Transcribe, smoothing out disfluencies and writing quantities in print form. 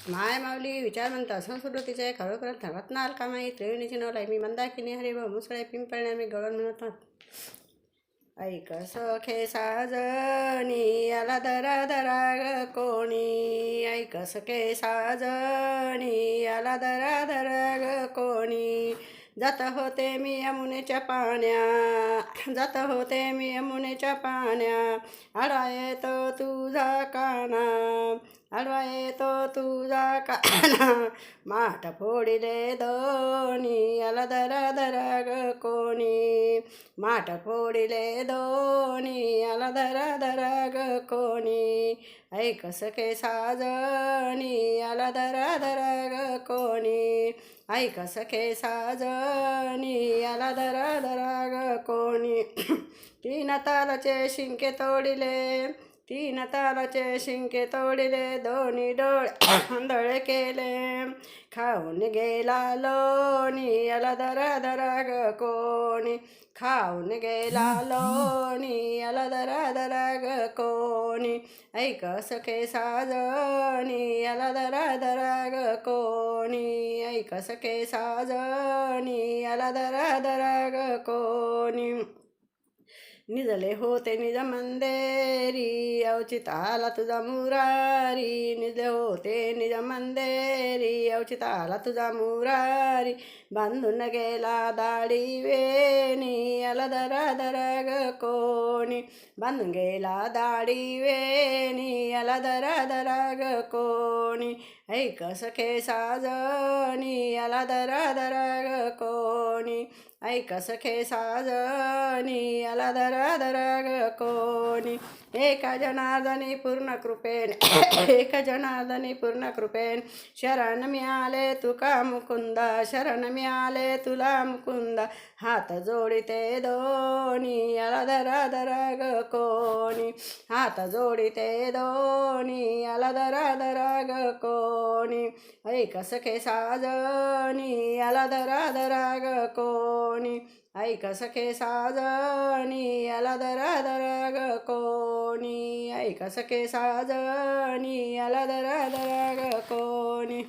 माय माऊली विचारवंत संस्कृतीचे खरोखर रत्नाल कामाई त्रिवेणीची नवलाई मी मंदाकिनी हरे व मुसळे पिंपळणे मी गवळण म्हणत ऐक सखे साजणी आला दरा दरा ग कोणी ऐक सखे साजणी आला दरा दरा ग कोणी जात होते मी यमुनेच्या पाण्या जात होते मी यमुनेच्या पाण्या आडवा येतो तुझा काना आडवा येतो तुझा काना माठ फोडिले दोनी आला दरा दरा ग कोणी माठ फोडिले दोनी आला दरा दरा ग कोणी ऐक सखे साजणी आला दरा दरा ग कोणी ऐक सखे साजणी आला दरा दरा ग कोणी तीन तालाचे शिंके तोडिले तीन तालाचे शिंके तोडिले दोन्ही डोळे आंधळे केले खाऊन गेला लोणी आला दरा दरा ग कोणी खाऊन गेला लोणी आला दरा दरा ग कोणी ऐक सखे साजणी आला दरा दरा ग कोणी ऐक सखे साजणी आला दरा दरा ग कोणी निजले होते निज मंदेरी अवचिताला तुझा मुरारी निजले होते निज मंदेरी अवचिताला तुझा मुरारी बांधून गेला दाढी वेणी आला दरा दरा ग कोणी बांधून गेला दाढी वेणी आला दरा दरा ग कोणी ऐक सखे साजणी आला दरा दरा ग कोणी ऐक सखे साजणी आला दरा दरा ग कोणी एका जनार्दनी पूर्ण कृपेन एक जनार्दनी पूर्ण कृपेन शरण मिळाले तुका मुकुंदा शरण मिळाले तुला मुकुंदा हात जोडिते दोनी आला दरा दरा ग कोणी हात जोडिते दोनी आला दरा दरा ग कोणी ऐक सखे साजणी आला दरा दरा ग कोणी ऐक सखे साजणी आला दरा दरा ग कोणी ऐक सखे साजणी आला दरा दरा ग कोणी